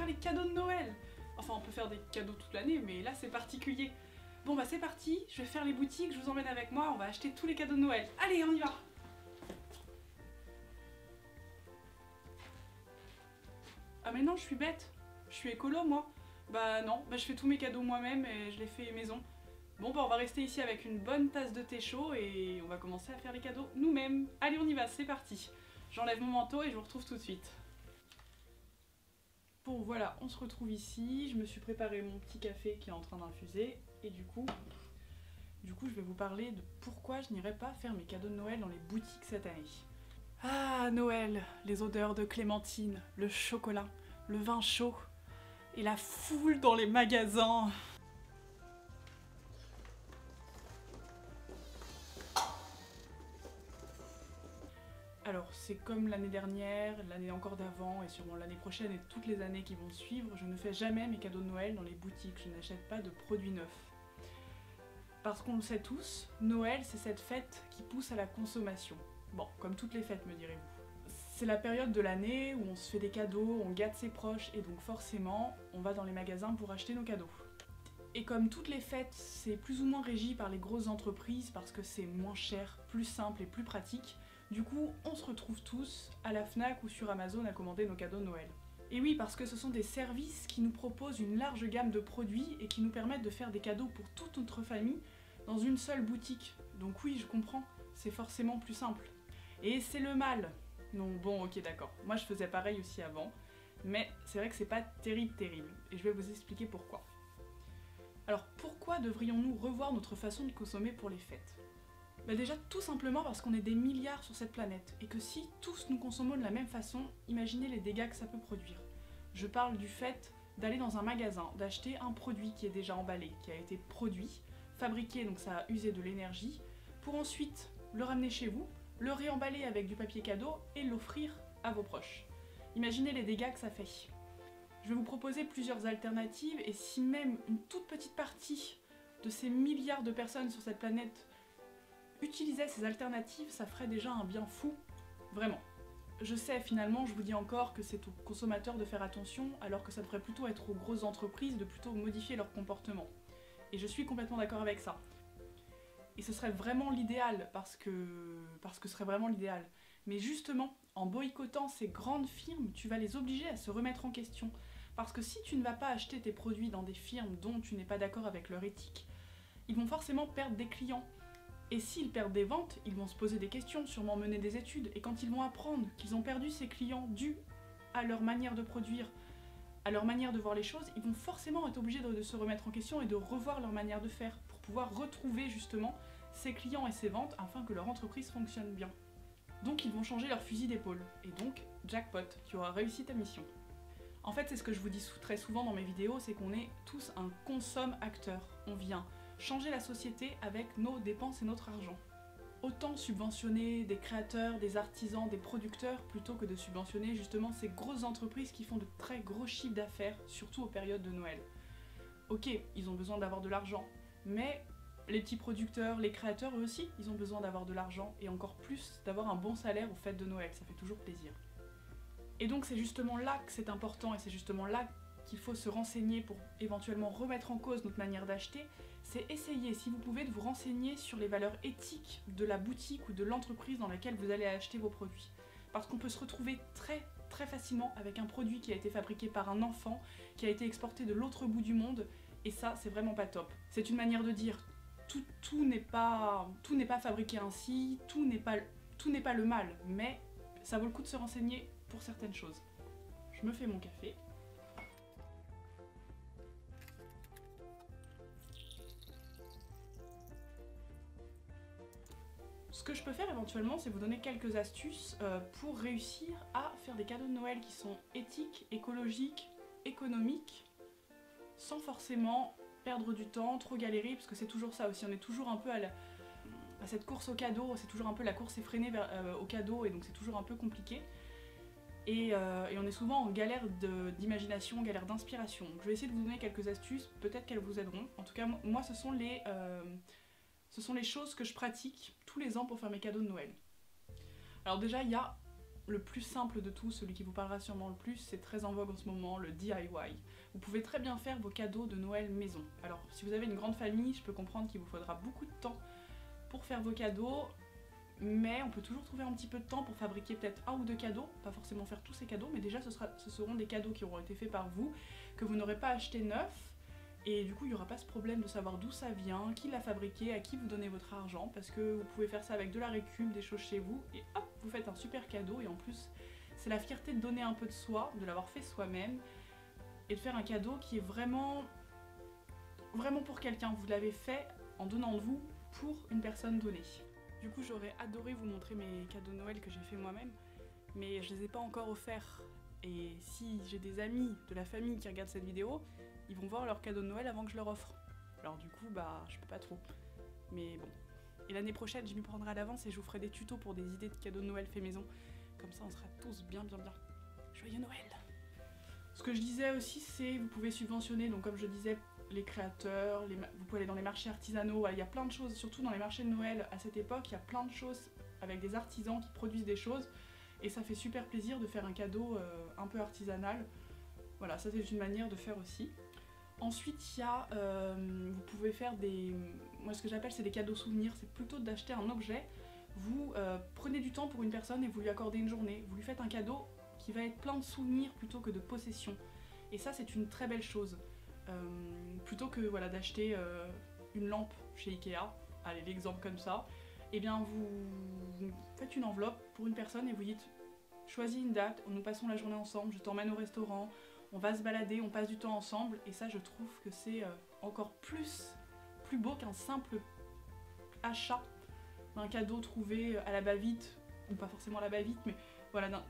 faire les cadeaux de Noël. Enfin, on peut faire des cadeaux toute l'année, mais là c'est particulier. Bon bah c'est parti, je vais faire les boutiques, je vous emmène avec moi, on va acheter tous les cadeaux de Noël. Allez, on y va! Ah mais non, je suis bête, je suis écolo moi. Bah non, bah je fais tous mes cadeaux moi-même et je les fais maison. Bon bah on va rester ici avec une bonne tasse de thé chaud et on va commencer à faire les cadeaux nous-mêmes. Allez on y va, c'est parti. J'enlève mon manteau et je vous retrouve tout de suite. Bon voilà, on se retrouve ici, je me suis préparé mon petit café qui est en train d'infuser et du coup je vais vous parler de pourquoi je n'irai pas faire mes cadeaux de Noël dans les boutiques cette année. Ah Noël, les odeurs de clémentine, le chocolat, le vin chaud et la foule dans les magasins. Alors c'est comme l'année dernière, l'année encore d'avant et sûrement l'année prochaine et toutes les années qui vont suivre, je ne fais jamais mes cadeaux de Noël dans les boutiques, je n'achète pas de produits neufs. Parce qu'on le sait tous, Noël c'est cette fête qui pousse à la consommation. Bon, comme toutes les fêtes me direz-vous. C'est la période de l'année où on se fait des cadeaux, on gâte ses proches et donc forcément on va dans les magasins pour acheter nos cadeaux. Et comme toutes les fêtes, c'est plus ou moins régi par les grosses entreprises parce que c'est moins cher, plus simple et plus pratique, du coup on se retrouve tous à la Fnac ou sur Amazon à commander nos cadeaux de Noël. Et oui, parce que ce sont des services qui nous proposent une large gamme de produits et qui nous permettent de faire des cadeaux pour toute notre famille dans une seule boutique. Donc oui, je comprends, c'est forcément plus simple. Et c'est le mal. Non, bon, ok, d'accord. Moi, je faisais pareil aussi avant, mais c'est vrai que c'est pas terrible, et je vais vous expliquer pourquoi. Alors, pourquoi devrions-nous revoir notre façon de consommer pour les fêtes? Bah déjà, tout simplement parce qu'on est des milliards sur cette planète, et que si tous nous consommons de la même façon, imaginez les dégâts que ça peut produire. Je parle du fait d'aller dans un magasin, d'acheter un produit qui est déjà emballé, qui a été produit, fabriqué, donc ça a usé de l'énergie, pour ensuite le ramener chez vous, le réemballer avec du papier cadeau et l'offrir à vos proches. Imaginez les dégâts que ça fait. Je vais vous proposer plusieurs alternatives et si même une toute petite partie de ces milliards de personnes sur cette planète utilisait ces alternatives, ça ferait déjà un bien fou, vraiment. Je sais, finalement, je vous dis encore que c'est aux consommateurs de faire attention, alors que ça devrait plutôt être aux grosses entreprises de plutôt modifier leur comportement. Et je suis complètement d'accord avec ça. Et ce serait vraiment l'idéal, parce que ce serait vraiment l'idéal. Mais justement, en boycottant ces grandes firmes, tu vas les obliger à se remettre en question. Parce que si tu ne vas pas acheter tes produits dans des firmes dont tu n'es pas d'accord avec leur éthique, ils vont forcément perdre des clients. Et s'ils perdent des ventes, ils vont se poser des questions, sûrement mener des études. Et quand ils vont apprendre qu'ils ont perdu ces clients dus à leur manière de produire, à leur manière de voir les choses, ils vont forcément être obligés de se remettre en question et de revoir leur manière de faire pour pouvoir retrouver justement ces clients et ces ventes afin que leur entreprise fonctionne bien. Donc ils vont changer leur fusil d'épaule. Et donc, jackpot, tu auras réussi ta mission. En fait, c'est ce que je vous dis très souvent dans mes vidéos, c'est qu'on est tous un consomme-acteur. On vient changer la société avec nos dépenses et notre argent. Autant subventionner des créateurs, des artisans, des producteurs, plutôt que de subventionner justement ces grosses entreprises qui font de très gros chiffres d'affaires, surtout aux périodes de Noël. Ok, ils ont besoin d'avoir de l'argent, mais les petits producteurs, les créateurs, eux aussi, ils ont besoin d'avoir de l'argent, et encore plus d'avoir un bon salaire aux fêtes de Noël, ça fait toujours plaisir. Et donc c'est justement là que c'est important, et c'est justement là qu'il faut se renseigner pour éventuellement remettre en cause notre manière d'acheter, c'est essayer, si vous pouvez, de vous renseigner sur les valeurs éthiques de la boutique ou de l'entreprise dans laquelle vous allez acheter vos produits. Parce qu'on peut se retrouver très facilement avec un produit qui a été fabriqué par un enfant, qui a été exporté de l'autre bout du monde, et ça, c'est vraiment pas top. C'est une manière de dire, tout n'est pas fabriqué ainsi, tout n'est pas le mal, mais ça vaut le coup de se renseigner pour certaines choses. Je me fais mon café. Ce que je peux faire éventuellement, c'est vous donner quelques astuces pour réussir à faire des cadeaux de Noël qui sont éthiques, écologiques, économiques, sans forcément perdre du temps, trop galérer, parce que c'est toujours ça aussi, on est toujours un peu à cette course au cadeau, c'est toujours un peu la course effrénée au cadeau, et donc c'est toujours un peu compliqué. Et on est souvent en galère d'imagination, galère d'inspiration. Donc je vais essayer de vous donner quelques astuces, peut-être qu'elles vous aideront. En tout cas, moi, ce sont les choses que je pratique tous les ans pour faire mes cadeaux de Noël. Alors déjà, il y a le plus simple de tous, celui qui vous parlera sûrement le plus, c'est très en vogue en ce moment, le DIY. Vous pouvez très bien faire vos cadeaux de Noël maison. Alors si vous avez une grande famille, je peux comprendre qu'il vous faudra beaucoup de temps pour faire vos cadeaux, mais on peut toujours trouver un petit peu de temps pour fabriquer peut-être 1 ou 2 cadeaux, pas forcément faire tous ces cadeaux, mais déjà ce seront des cadeaux qui auront été faits par vous, que vous n'aurez pas acheté neuf, et du coup il n'y aura pas ce problème de savoir d'où ça vient, qui l'a fabriqué, à qui vous donnez votre argent, parce que vous pouvez faire ça avec de la récup, des choses chez vous, et hop, vous faites un super cadeau, et en plus c'est la fierté de donner un peu de soi, de l'avoir fait soi-même, et de faire un cadeau qui est vraiment pour quelqu'un, vous l'avez fait en donnant de vous pour une personne donnée. Du coup j'aurais adoré vous montrer mes cadeaux de Noël que j'ai fait moi-même, mais je les ai pas encore offerts. Et si j'ai des amis de la famille qui regardent cette vidéo, ils vont voir leurs cadeaux de Noël avant que je leur offre. Alors du coup bah je peux pas trop. Mais bon. Et l'année prochaine je m'y prendrai à l'avance et je vous ferai des tutos pour des idées de cadeaux de Noël fait maison. Comme ça on sera tous bien. Joyeux Noël! Ce que je disais aussi c'est vous pouvez subventionner, donc comme je disais, les créateurs, vous pouvez aller dans les marchés artisanaux, il y a plein de choses, surtout dans les marchés de Noël à cette époque, il y a plein de choses avec des artisans qui produisent des choses et ça fait super plaisir de faire un cadeau un peu artisanal. Voilà, ça c'est une manière de faire aussi. Ensuite il y a, vous pouvez faire moi ce que j'appelle c'est des cadeaux souvenirs, c'est plutôt d'acheter un objet, vous prenez du temps pour une personne et vous lui accordez une journée, vous lui faites un cadeau qui va être plein de souvenirs plutôt que de possessions. Et ça c'est une très belle chose. Plutôt que voilà, d'acheter une lampe chez Ikea, allez l'exemple comme ça, et bien vous faites une enveloppe pour une personne et vous dites choisis une date, nous passons la journée ensemble, je t'emmène au restaurant, on va se balader, on passe du temps ensemble, et ça je trouve que c'est encore plus beau qu'un simple achat d'un cadeau trouvé à la va-vite, ou pas forcément à la va-vite, mais voilà, là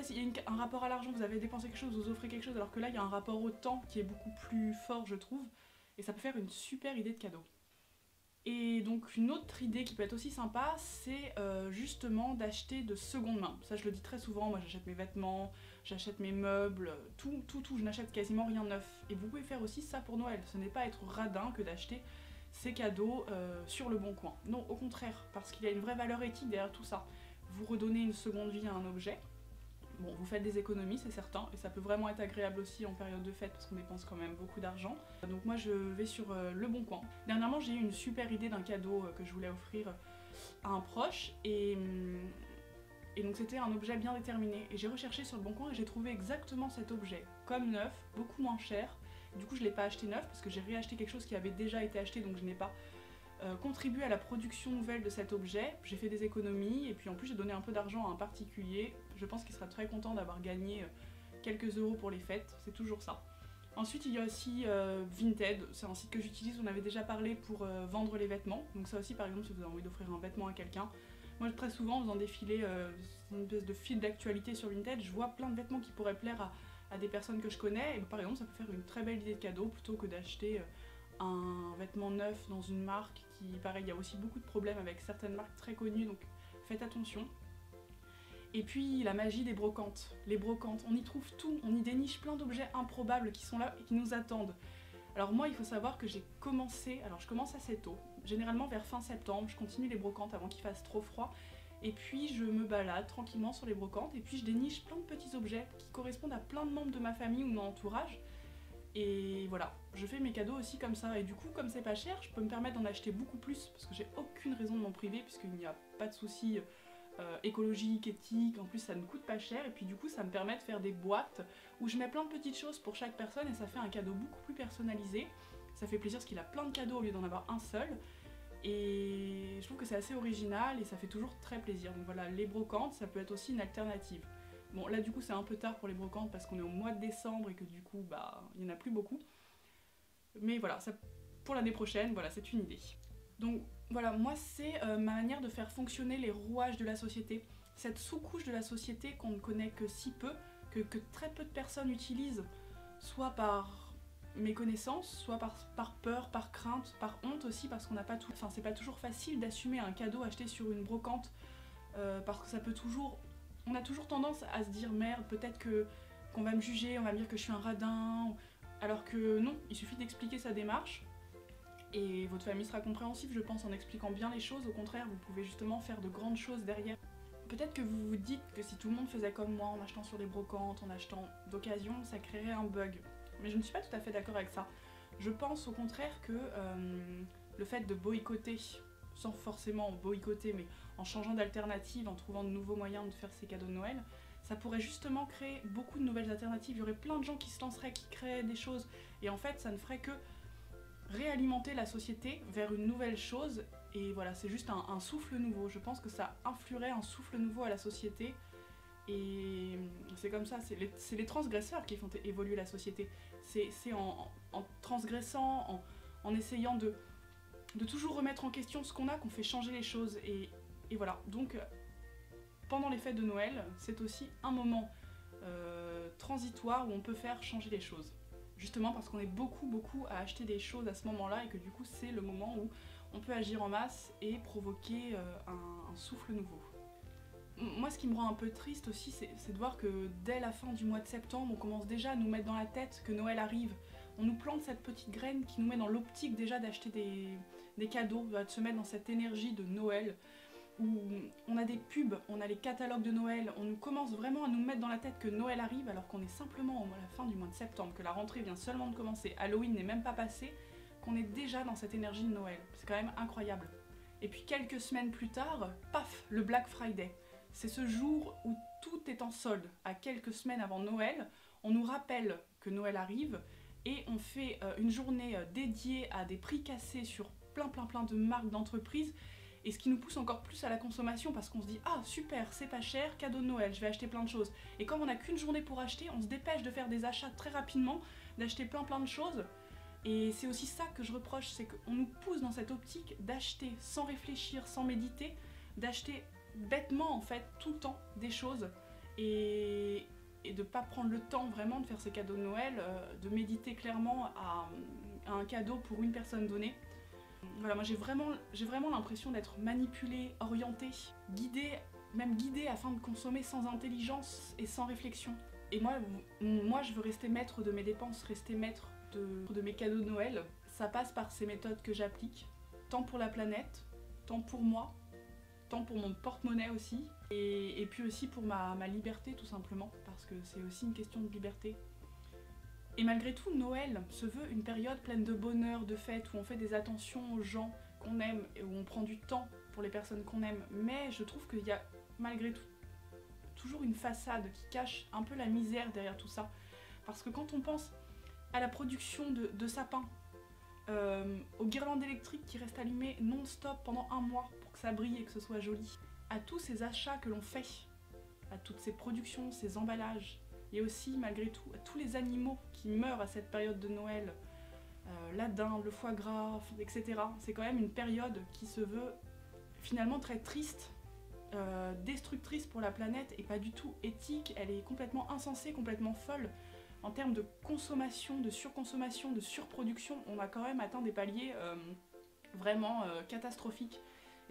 il y a un rapport à l'argent, vous avez dépensé quelque chose, vous offrez quelque chose, alors que là il y a un rapport au temps qui est beaucoup plus fort je trouve, et ça peut faire une super idée de cadeau. Et donc une autre idée qui peut être aussi sympa, c'est justement d'acheter de seconde main. Ça je le dis très souvent, moi j'achète mes vêtements, j'achète mes meubles, tout, je n'achète quasiment rien neuf. Et vous pouvez faire aussi ça pour Noël, ce n'est pas être radin que d'acheter ces cadeaux sur le bon coin. Non, au contraire, parce qu'il y a une vraie valeur éthique derrière tout ça. Vous redonnez une seconde vie à un objet. Bon, vous faites des économies, c'est certain, et ça peut vraiment être agréable aussi en période de fête parce qu'on dépense quand même beaucoup d'argent. Donc moi je vais sur Le Bon Coin. Dernièrement j'ai eu une super idée d'un cadeau que je voulais offrir à un proche, et donc c'était un objet bien déterminé. Et j'ai recherché sur Le Bon Coin et j'ai trouvé exactement cet objet, comme neuf, beaucoup moins cher. Du coup je ne l'ai pas acheté neuf parce que j'ai réacheté quelque chose qui avait déjà été acheté, donc je n'ai pas contribué à la production nouvelle de cet objet. J'ai fait des économies et puis en plus j'ai donné un peu d'argent à un particulier. Je pense qu'il sera très content d'avoir gagné quelques euros pour les fêtes, c'est toujours ça. Ensuite il y a aussi Vinted, c'est un site que j'utilise, on avait déjà parlé pour vendre les vêtements. Donc ça aussi par exemple si vous avez envie d'offrir un vêtement à quelqu'un. Moi très souvent en faisant défiler une espèce de fil d'actualité sur Vinted, je vois plein de vêtements qui pourraient plaire à des personnes que je connais. Et par exemple ça peut faire une très belle idée de cadeau plutôt que d'acheter un vêtement neuf dans une marque qui, pareil, il y a aussi beaucoup de problèmes avec certaines marques très connues, donc faites attention. Et puis la magie des brocantes. Les brocantes, on y trouve tout, on y déniche plein d'objets improbables qui sont là et qui nous attendent. Alors moi il faut savoir que j'ai commencé, alors je commence assez tôt, généralement vers fin septembre, je continue les brocantes avant qu'il fasse trop froid, et puis je me balade tranquillement sur les brocantes, et puis je déniche plein de petits objets qui correspondent à plein de membres de ma famille ou de mon entourage. Et voilà, je fais mes cadeaux aussi comme ça, et du coup comme c'est pas cher, je peux me permettre d'en acheter beaucoup plus parce que j'ai aucune raison de m'en priver puisqu'il n'y a pas de soucis écologiques, éthiques, en plus ça ne coûte pas cher, et puis du coup ça me permet de faire des boîtes où je mets plein de petites choses pour chaque personne et ça fait un cadeau beaucoup plus personnalisé. Ça fait plaisir parce qu'il a plein de cadeaux au lieu d'en avoir un seul, et je trouve que c'est assez original et ça fait toujours très plaisir. Donc voilà, les brocantes ça peut être aussi une alternative. Bon là du coup c'est un peu tard pour les brocantes parce qu'on est au mois de décembre et que du coup bah il n'y en a plus beaucoup. Mais voilà, ça, pour l'année prochaine, voilà, c'est une idée. Donc voilà, moi c'est ma manière de faire fonctionner les rouages de la société. Cette sous-couche de la société qu'on ne connaît que si peu, que très peu de personnes utilisent, soit par méconnaissance, soit par peur, par crainte, par honte aussi, parce qu'on n'a pas tout... Enfin c'est pas toujours facile d'assumer un cadeau acheté sur une brocante, parce que ça peut toujours... On a toujours tendance à se dire merde, peut-être qu'on va me juger, on va me dire que je suis un radin, alors que non, il suffit d'expliquer sa démarche et votre famille sera compréhensive je pense en expliquant bien les choses. Au contraire, vous pouvez justement faire de grandes choses derrière. Peut-être que vous vous dites que si tout le monde faisait comme moi en achetant sur des brocantes, en achetant d'occasion, ça créerait un bug. Mais je ne suis pas tout à fait d'accord avec ça. Je pense au contraire que le fait de boycotter, sans forcément boycotter, mais en changeant d'alternative, en trouvant de nouveaux moyens de faire ses cadeaux de Noël, ça pourrait justement créer beaucoup de nouvelles alternatives. Il y aurait plein de gens qui se lanceraient, qui créeraient des choses, et en fait ça ne ferait que réalimenter la société vers une nouvelle chose. Et voilà, c'est juste un souffle nouveau. Je pense que ça influerait un souffle nouveau à la société. Et c'est comme ça, c'est les transgresseurs qui font évoluer la société. C'est en transgressant, en essayant de toujours remettre en question ce qu'on a, qu'on fait changer les choses. Et voilà, donc pendant les fêtes de Noël, c'est aussi un moment transitoire où on peut faire changer les choses. Justement parce qu'on est beaucoup à acheter des choses à ce moment-là et que du coup c'est le moment où on peut agir en masse et provoquer un souffle nouveau. Moi, ce qui me rend un peu triste aussi, c'est de voir que dès la fin du mois de septembre, on commence déjà à nous mettre dans la tête que Noël arrive. On nous plante cette petite graine qui nous met dans l'optique déjà d'acheter des cadeaux, de se mettre dans cette énergie de Noël, où on a des pubs, on a les catalogues de Noël, on commence vraiment à nous mettre dans la tête que Noël arrive alors qu'on est simplement à la fin du mois de septembre, que la rentrée vient seulement de commencer, Halloween n'est même pas passé, qu'on est déjà dans cette énergie de Noël. C'est quand même incroyable. Et puis quelques semaines plus tard, paf, le Black Friday. C'est ce jour où tout est en solde. À quelques semaines avant Noël, on nous rappelle que Noël arrive et on fait une journée dédiée à des prix cassés sur plein de marques, d'entreprises. Et ce qui nous pousse encore plus à la consommation parce qu'on se dit « Ah super, c'est pas cher, cadeau de Noël, je vais acheter plein de choses ». Et comme on n'a qu'une journée pour acheter, on se dépêche de faire des achats très rapidement, d'acheter plein de choses. Et c'est aussi ça que je reproche, c'est qu'on nous pousse dans cette optique d'acheter sans réfléchir, sans méditer, d'acheter bêtement en fait tout le temps des choses et de pas prendre le temps vraiment de faire ces cadeaux de Noël, de méditer clairement à un cadeau pour une personne donnée. Voilà, moi j'ai vraiment l'impression d'être manipulée, orientée, même guidée afin de consommer sans intelligence et sans réflexion. Et moi je veux rester maître de mes dépenses, rester maître de mes cadeaux de Noël. Ça passe par ces méthodes que j'applique, tant pour la planète, tant pour moi, tant pour mon porte-monnaie aussi, et puis aussi pour ma liberté tout simplement, parce que c'est aussi une question de liberté. Et malgré tout, Noël se veut une période pleine de bonheur, de fête, où on fait des attentions aux gens qu'on aime, et où on prend du temps pour les personnes qu'on aime, mais je trouve qu'il y a malgré tout toujours une façade qui cache un peu la misère derrière tout ça. Parce que quand on pense à la production de sapins, aux guirlandes électriques qui restent allumées non-stop pendant un mois pour que ça brille et que ce soit joli, à tous ces achats que l'on fait, à toutes ces productions, ces emballages, et aussi malgré tout à tous les animaux qui meurent à cette période de Noël, la dinde, le foie gras, etc. C'est quand même une période qui se veut finalement très triste, destructrice pour la planète et pas du tout éthique. Elle est complètement insensée, complètement folle. En termes de consommation, de surconsommation, de surproduction, on a quand même atteint des paliers vraiment catastrophiques.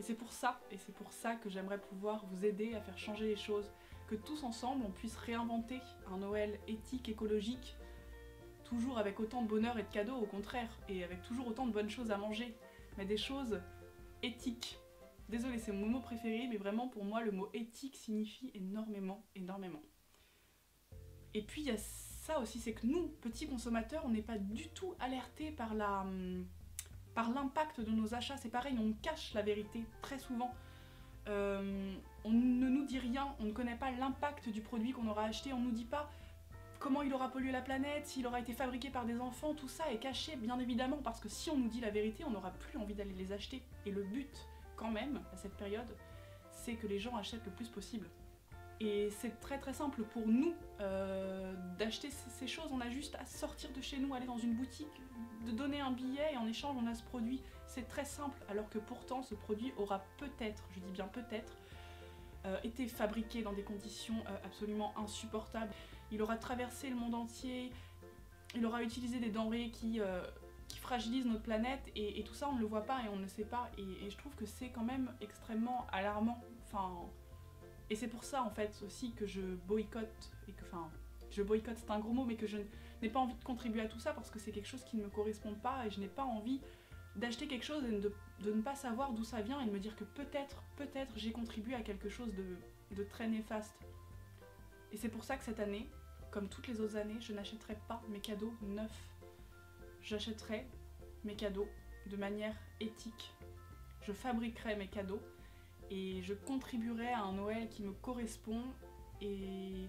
Et c'est pour ça que j'aimerais pouvoir vous aider à faire changer les choses, que tous ensemble on puisse réinventer un Noël éthique, écologique, toujours avec autant de bonheur et de cadeaux au contraire, et avec toujours autant de bonnes choses à manger, mais des choses éthiques. Désolée, c'est mon mot préféré, mais vraiment pour moi le mot éthique signifie énormément. Et puis il y a ça aussi, c'est que nous, petits consommateurs, on n'est pas du tout alertés par l'impact de nos achats. C'est pareil, on cache la vérité très souvent. On ne nous dit rien, on ne connaît pas l'impact du produit qu'on aura acheté, on ne nous dit pas comment il aura pollué la planète, s'il aura été fabriqué par des enfants, tout ça est caché bien évidemment, parce que si on nous dit la vérité, on n'aura plus envie d'aller les acheter. Et le but, quand même, à cette période, c'est que les gens achètent le plus possible. Et c'est très simple pour nous d'acheter ces choses, on a juste à sortir de chez nous, aller dans une boutique, de donner un billet et en échange on a ce produit. C'est très simple, alors que pourtant ce produit aura peut-être, je dis bien peut-être, été fabriqué dans des conditions absolument insupportables. Il aura traversé le monde entier, il aura utilisé des denrées qui fragilisent notre planète et tout ça on ne le voit pas et on ne le sait pas. Et je trouve que c'est quand même extrêmement alarmant. Et c'est pour ça en fait aussi que je boycotte, je boycotte c'est un gros mot, mais que je n'ai pas envie de contribuer à tout ça parce que c'est quelque chose qui ne me correspond pas et je n'ai pas envie d'acheter quelque chose et de ne pas savoir d'où ça vient et de me dire que peut-être j'ai contribué à quelque chose et de très néfastes. Et c'est pour ça que cette année, comme toutes les autres années, je n'achèterai pas mes cadeaux neufs. J'achèterai mes cadeaux de manière éthique. Je fabriquerai mes cadeaux et je contribuerai à un Noël qui me correspond et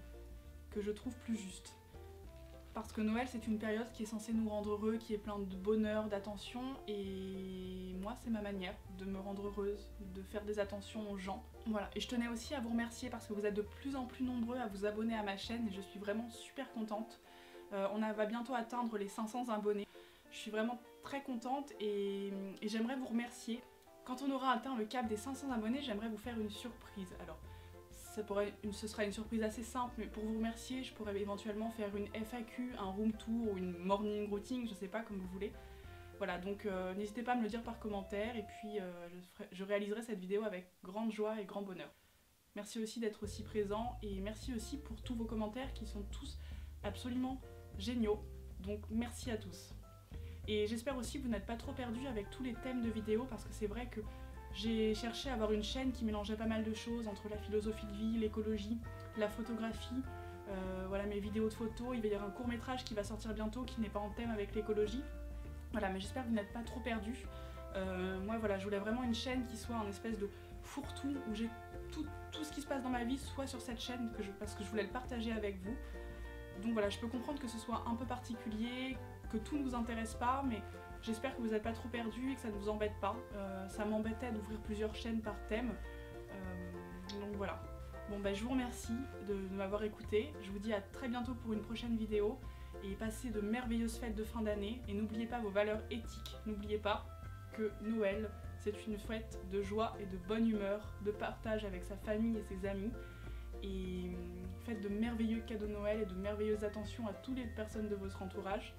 que je trouve plus juste. Parce que Noël, c'est une période qui est censée nous rendre heureux, qui est pleine de bonheur, d'attention, et moi, c'est ma manière de me rendre heureuse, de faire des attentions aux gens. Voilà, et je tenais aussi à vous remercier parce que vous êtes de plus en plus nombreux à vous abonner à ma chaîne et je suis vraiment super contente. On va bientôt atteindre les 500 abonnés. Je suis vraiment très contente et j'aimerais vous remercier. Quand on aura atteint le cap des 500 abonnés, j'aimerais vous faire une surprise. Alors, ce sera une surprise assez simple, mais pour vous remercier, je pourrais éventuellement faire une FAQ, un room tour ou une morning routine, je sais pas, comme vous voulez. Voilà, donc n'hésitez pas à me le dire par commentaire et puis je réaliserai cette vidéo avec grande joie et grand bonheur. Merci aussi d'être aussi présent et merci aussi pour tous vos commentaires qui sont tous absolument géniaux. Donc merci à tous. Et j'espère aussi que vous n'êtes pas trop perdus avec tous les thèmes de vidéos parce que c'est vrai que j'ai cherché à avoir une chaîne qui mélangeait pas mal de choses entre la philosophie de vie, l'écologie, la photographie, voilà mes vidéos de photos, il va y avoir un court métrage qui va sortir bientôt qui n'est pas en thème avec l'écologie. Voilà, mais j'espère que vous n'êtes pas trop perdus. Moi voilà, je voulais vraiment une chaîne qui soit un espèce de fourre-tout où j'ai tout ce qui se passe dans ma vie soit sur cette chaîne parce que je voulais le partager avec vous. Donc voilà, je peux comprendre que ce soit un peu particulier, que tout ne vous intéresse pas, mais j'espère que vous n'êtes pas trop perdus et que ça ne vous embête pas. Ça m'embêtait d'ouvrir plusieurs chaînes par thème. Donc voilà. Bon bah je vous remercie de m'avoir écouté. Je vous dis à très bientôt pour une prochaine vidéo. Et passez de merveilleuses fêtes de fin d'année. Et n'oubliez pas vos valeurs éthiques. N'oubliez pas que Noël, c'est une fête de joie et de bonne humeur, de partage avec sa famille et ses amis. Et faites de merveilleux cadeaux de Noël et de merveilleuses attentions à toutes les personnes de votre entourage.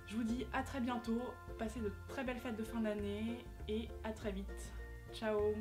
Je vous dis à très bientôt, passez de très belles fêtes de fin d'année et à très vite. Ciao.